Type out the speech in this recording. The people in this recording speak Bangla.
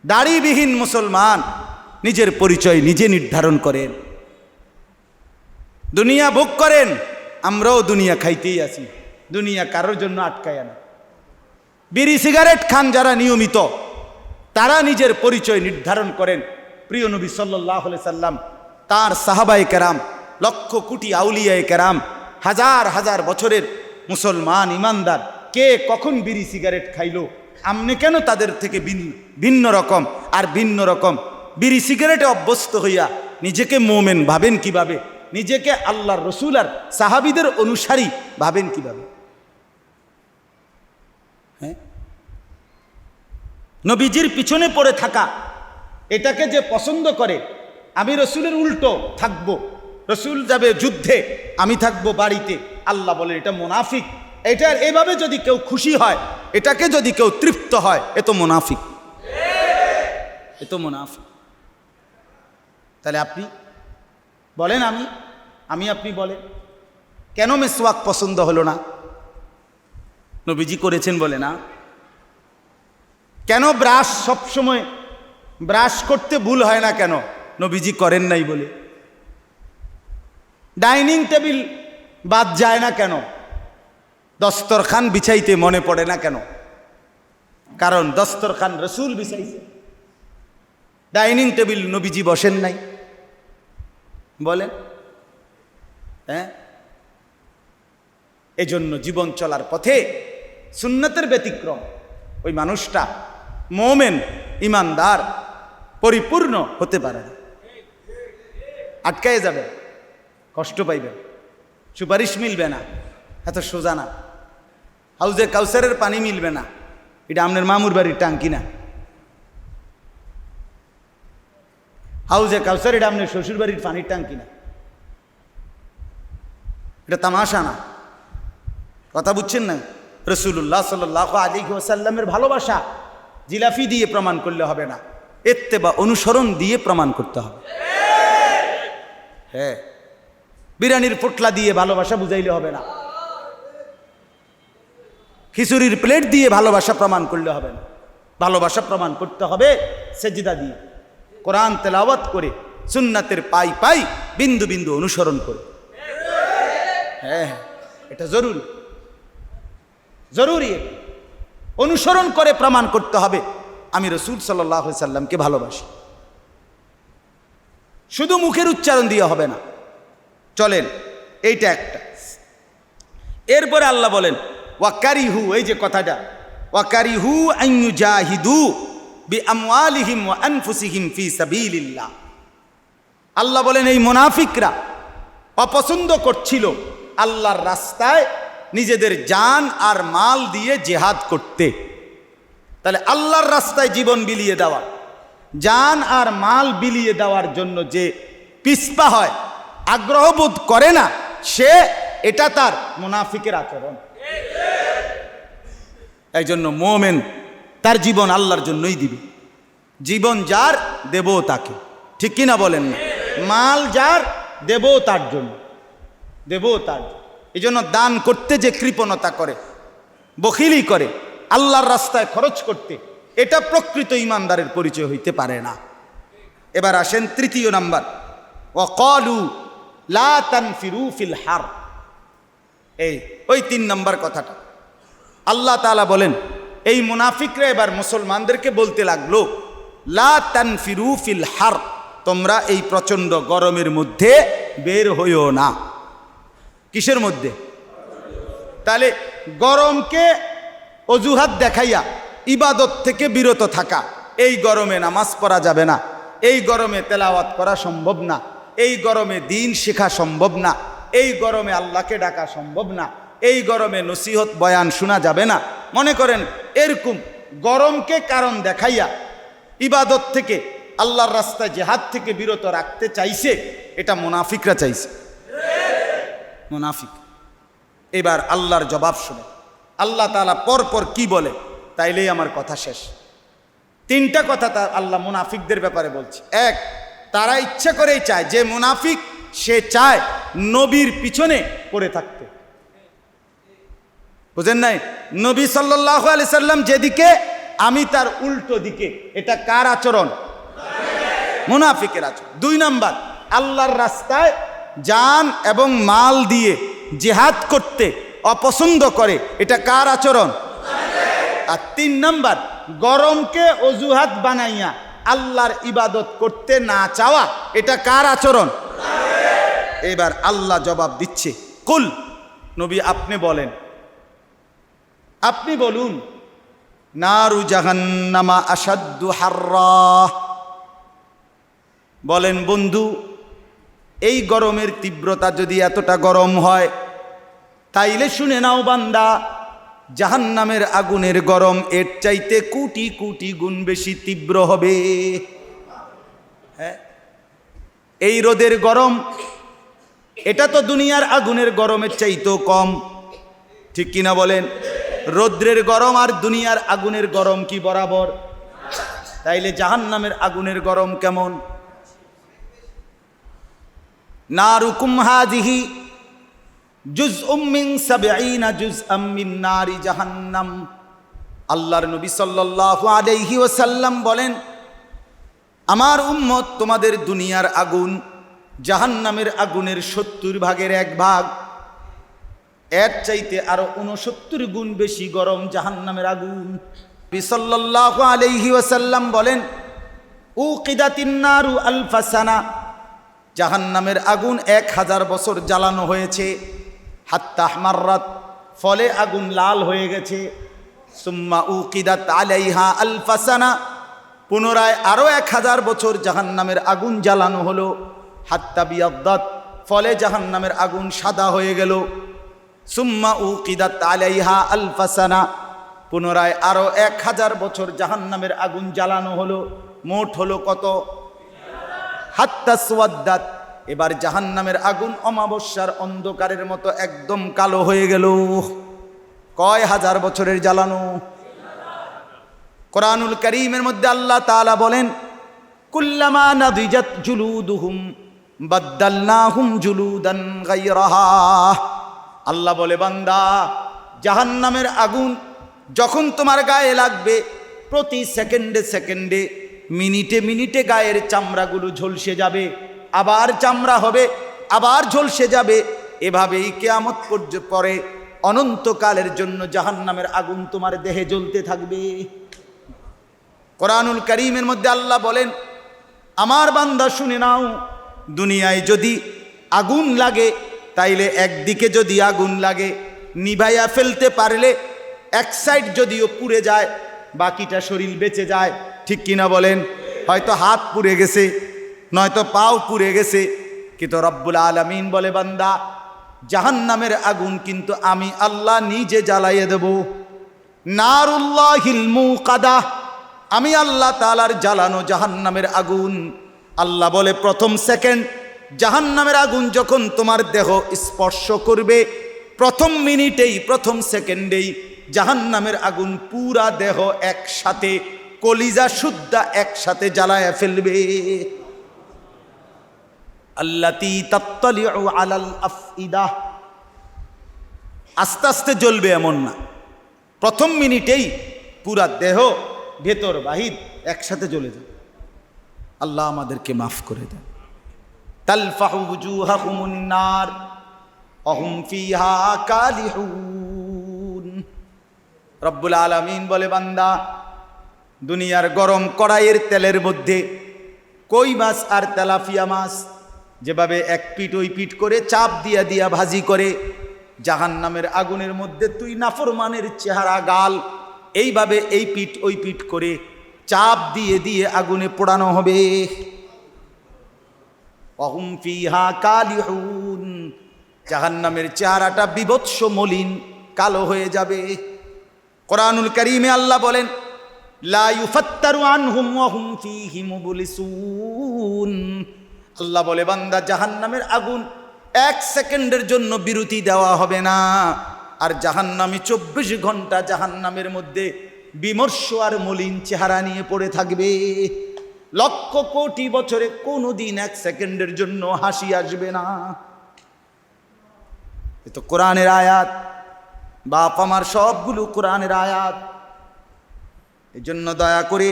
দাড়িবিহীন মুসলমান নিজের পরিচয় নিজে নির্ধারণ করেন, দুনিয়া ভোগ করেন। আমরাও দুনিয়া খাইতেই আছি, দুনিয়া কারোর জন্য আটকায় না। বিড়ি সিগারেট খান যারা নিয়মিত, তারা নিজের পরিচয় নির্ধারণ করেন। প্রিয় নবী সাল্লাল্লাহু আলাইহি সাল্লাম, তার সাহাবায়ে কেরাম, লক্ষ কোটি আউলিয়ায়ে কেরাম, হাজার হাজার বছরের মুসলমান ইমানদার, কে কখন বিড়ি সিগারেট খাইলো, আমনে কেন তাদের থেকে ভিন্ন রকম আর ভিন্ন রকম? বিড়ি সিগারেটে অভ্যস্ত হইয়া নিজেকে মোমেন ভাবেন কিভাবে? নিজেকে আল্লাহর রসুল আর সাহাবীদের অনুসারী ভাবেন কিভাবে? হ্যাঁ, নবীজির পিছনে পড়ে থাকা, এটাকে যে পছন্দ করে, আমি রসুলের উল্টো থাকবো, রসুল যাবে যুদ্ধে, আমি থাকবো বাড়িতে, আল্লাহ বলে এটা মুনাফিক। এটার এভাবে যদি কেউ খুশি হয়, এটাকে যদি কেউ তৃপ্ত হয়, এ তো মুনাফিক, এ তো মুনাফিক। তাহলে আপনি বলেন, আমি আপনি বলেন, কেন মেসওয়াক পছন্দ হলো না? নবীজি করেছেন বলে না? কেন ব্রাশ সবসময় ব্রাশ করতে ভুল হয় না কেন? নবীজি করেন নাই বলে। ডাইনিং টেবিল বাদ যায় না কেন? দস্তরখান বিছাইতে মনে পড়ে না কেন? কারণ দস্তরখান রসুল বিছাইছে, ডাইনিং টেবিল নবীজি বসেন নাই। বলেন, হ্যাঁ? এজন্য জীবন চলার পথে সুন্নতের ব্যতিক্রম ওই মানুষটা মোমেন ইমানদার পরিপূর্ণ হতে পারে না, আটকায় যাবে, কষ্ট পাইবে, সুপারিশ মিলবে না, এত সোজা না। হাউজে কাউসারের পানি মিলবে না, এটা আপনার মামুর বাড়ির টাঙ্কি না। হাউজে কাউসার এটা আপনার শ্বশুর বাড়ির পানির টাঙ্কি না, এটা তামাশা না। কথা বুঝছেন না? রাসূলুল্লাহ সাল্লাল্লাহু আলাইহি ওয়াসাল্লামের ভালোবাসা জিলাফি দিয়ে প্রমাণ করলে হবে না, ইত্তেবা অনুসরণ দিয়ে প্রমাণ করতে হবে। হ্যাঁ, বিরিয়ানির পোটলা দিয়ে ভালোবাসা বুঝাইলে হবে না, খিচুড়ির প্লেট দিয়ে ভালোবাসা প্রমাণ করলে হবে না। ভালোবাসা প্রমাণ করতে হবে সেজদা দিয়ে, কোরআন তেলাওয়াত করে, সুন্নাতের পাই পাই বিন্দু বিন্দু অনুসরণ করে। হ্যাঁ, এটা জরুরি, জরুরি। অনুসরণ করে প্রমাণ করতে হবে আমি রাসূল সাল্লাল্লাহু আলাইহি সাল্লামকে ভালোবাসি। শুধু মুখের উচ্চারণ দিয়ে হবে না। চলেন, এইটা একটা। এরপরে আল্লাহ বলেন ওয়াকারিহু, এই যে কথাটা, ওয়াকারিহু আন ইউজাহিদু বিআমওয়ালিহিম ওয়া আনফুসিহিম ফি সাবিলিল্লাহ। আল্লাহ বলেন এই মুনাফিকরা অপছন্দ করছিল আল্লাহর রাস্তায় নিজেদের জান আর মাল দিয়ে জিহাদ করতে। তাহলে আল্লাহর রাস্তায় জীবন বিলিয়ে দেওয়া, জান আর মাল বিলিয়ে দেওয়ার জন্য যে পিছপা হয়, আগ্রহবোধ করে না, সে এটা তার মুনাফিকের আচরণ। এই জন্য মোমেন তার জীবন আল্লাহর জন্যই দিবে। জীবন যার দেবও তাকে, ঠিক কিনা বলেন না? মাল যার দেবও তার জন্য, দেবও তার। এই জন্য দান করতে যে কৃপণতা করে, বখিলি করে, আল্লাহর রাস্তায় খরচ করতে, এটা প্রকৃত ইমানদারের পরিচয় হইতে পারে না। এবার আসেন তৃতীয় নাম্বার, ওয়াকালু লা তানফিরু ফিল হার। এই ওই 3 নম্বর কথাটা আল্লাহ তাআলা বলেন, এই মুনাফিকরা এবার মুসলমানদেরকে বলতে লাগলো, লা তানফিরু ফিল হার, তোমরা এই প্রচণ্ড গরমের মধ্যে বের হইও না। কিসের মধ্যে? তাহলে গরমকে অজুহাত দেখাইয়া ইবাদত থেকে বিরত থাকা, এই গরমে নামাজ পড়া যাবে না, এই গরমে তেলাওয়াত করা সম্ভব না, এই গরমে দিন শেখা সম্ভব না, এই গরমে আল্লাহকে ডাকা সম্ভব না, এই গরমে নসিহত বয়ান শোনা যাবে না। মনে করেন এরকম গরমকে কারণ দেখাইয়া ইবাদত থেকে, আল্লাহর রাস্তায় জিহাদ থেকে বিরত রাখতে চাইছে, এটা মুনাফিকরা চাইছে, মুনাফিক। এবার আল্লাহর জবাব শুনে আল্লাহ তাআলা পরপর কি বলে, তাইলেই আমার কথা শেষ। 3টা কথা তার আল্লাহ মুনাফিকদের ব্যাপারে বলছে। এক, তারা ইচ্ছা করেই চায়, যে মুনাফিক সে চায় নবীর পিছনে পড়ে থাকতে। বুঝেন নাই? নবী সাল্লাল্লাহু আলাইহি সাল্লাম যেদিকে, আমি তার উল্টো দিকে, এটা কার আচরণ? মুনাফিকের আচরণ। 2 নাম্বার, আল্লাহর রাস্তায় জান এবং মাল দিয়ে জিহাদ করতে অপছন্দ করে, এটা কার আচরণ? আর 3 নাম্বার, গরমকে অজুহাত বানাইয়া আল্লাহর ইবাদত করতে না চাওয়া, এটা কার আচরণ? এবার আল্লাহ জবাব দিচ্ছে, কুল, নবী আপনি বলেন, আপনি বলুন, নারু জাহান্নামা আশাদ্দু হাররা। বলেন বন্ধু, এই গরমের তীব্রতা যদি এতটা গরম হয়, তাইলে শুনে নাও বান্দা, জাহান্নামের আগুনের গরম এর চাইতে কোটি কোটি গুণ বেশি তীব্র হবে। হ্যাঁ, এই রোদের গরম, এটা তো দুনিয়ার আগুনের গরমের চাইতেও কম, ঠিক কিনা বলেন? রৌদ্রের গরম আর দুনিয়ার আগুনের গরম কি বরাবর? তাইলে জাহান্নামের আগুনের গরম কেমন? নারুকুম হাযিহি জুজউম মিন ৭০ জুজআম মিন নারি জাহান্নাম। আল্লাহর নবী সাল্লাল্লাহু আলাইহি ওয়াসাল্লাম বলেন, আমার উম্মত তোমাদের দুনিয়ার আগুন জাহান্নামের আগুনের ৭০ ভাগের ১ ভাগ, এর চাইতে আরো ৬৯ গুণ বেশি গরম জাহান্নামের আগুন। নবী সাল্লাল্লাহু আলাইহি ওয়াসাল্লাম বলেন, উকিদাতিন নারু আলফা সানা, জাহান্নামের আগুন ১০০০ বছর জ্বালানো হয়েছে, হাত্তা আহমাররাত, ফলে আগুন লাল হয়ে গেছে। সুম্মা উকিদাত আলাইহা আলফা সানা, পুনরায় আরো ১০০০ বছর জাহান্নামের আগুন জ্বালানো হলো, হাত্তা বিয়াদ্দাত, ফলে জাহান্নামের আগুন সাদা হয়ে গেল। সুম্মা উকিদাত আলাইহা আলফা সানা, পুনরায় আরো ১০০০ বছর জাহান্নামের আগুন জ্বালানো হলো, মোট হলো কত? হাত্তা সুওয়াদ্দাত, এবার জাহান্নামের আগুন অমাবস্যার অন্ধকারের মতো একদম কালো হয়ে গেল। কয় হাজার বছরের জ্বালানো? কোরআনুল কারীমের মধ্যে আল্লাহ তাআলা বলেন, কুল্লামা নাদিজাত জুলুদুহুম বাদদালনাহুম জুলুদান গায়রাহা। আল্লাহ বলে, বান্দা, জাহান্নামের আগুন যখন তোমার গায়ে লাগবে, প্রতি সেকেন্ডে সেকেন্ডে, মিনিটে মিনিটে গায়ের চামড়াগুলো ঝলসে যাবে, আবার চামড়া হবে, আবার ঝলসে যাবে। এভাবেই কিয়ামত পর্যন্ত পরে অনন্তকালের জন্য জাহান্নামের আগুন তোমার দেহে জ্বলতে থাকবে। কোরআনুল কারীমের মধ্যে আল্লাহ বলেন, আমার বান্দা শুনে নাও, দুনিয়ায় যদি আগুন লাগে, তাইলে একদিকে যদি আগুন লাগে, নিভাইয়া ফেলতে পারলে এক সাইড যদিও পুড়ে যায়, বাকিটা শরীর বেঁচে যায়, ঠিক কিনা বলেন? হয়তো হাত পুড়ে গেছে, নয়তো পাও পুড়ে গেছে, কিন্তু রব্বুল আলামিন বলে, বান্দা, জাহান্নামের আগুন কিন্তু আমি আল্লাহ নিজে জ্বালাইয়ে দেব। নারুল্লাহিল মুকাদা, আমি আল্লাহ তাআলার জ্বালানো জাহান্নামের আগুন। আল্লাহ বলে, প্রথম সেকেন্ড জাহান্নামের আগুন যখন তোমার দেহ স্পর্শ করবে, প্রথম মিনিটেই, প্রথম সেকেন্ডেই জাহান্নামের আগুন পুরা দেহ একসাথে, কলিজা সুদ্ধা একসাথে জ্বালায়া ফেলবে। আল্লাতী তাত্তালিউ আলাল আফইদা, আস্তে আস্তে জ্বলবে এমন না, প্রথম মিনিটেই পুরা দেহ ভেতর বাহির একসাথে জ্বলে যাবে। আল্লাহ আমাদেরকে মাফ করে দেন। তালফাহু বুজুহাহুমুন নার ওয়া হুম ফিহা কালিহুন। রব্বুল আলামিন বলে, বান্দা, দুনিয়ার গরম কড়াইয়ের তেলের মধ্যে কই মাছ আর তেলাপিয়া মাছ যেভাবে এক পিঠ ওই পিঠ করে চাপ দিয়া দিয়া ভাজি করে, জাহান্নামের আগুনের মধ্যে তুই নাফরমানের চেহারা গাল এইভাবে এই পিঠ ওই পিঠ করে চাপ দিয়ে দিয়ে আগুনে পোড়ানো হবে। ওয়া হুম ফিহা কালিহুন, জাহান্নামের চেহারাটা বিভৎস মলিন কালো হয়ে যাবে। কোরআনুল কারীমে আল্লাহ বলেন, লা ইউফাত্তারু আনহুম ওয়া হুম ফীহি মুবলিসুন। আল্লাহ বলে, বান্দা, জাহান্নামের আগুন 1 সেকেন্ডের জন্য বিরতি দেওয়া হবে না। আর জাহান্নামী 24 ঘন্টা জাহান্নামের মধ্যে বিমর্ষ আর মলিন চেহারা নিয়ে পড়ে থাকবে। লক্ষ কোটি বছরে কোনোদিন 1 সেকেন্ডের জন্য হাসি আসবে না। এ তো কোরআনের আয়াত, বাপ আমার, সবগুলো কোরআনের আয়াত। এই জন্য দয়া করে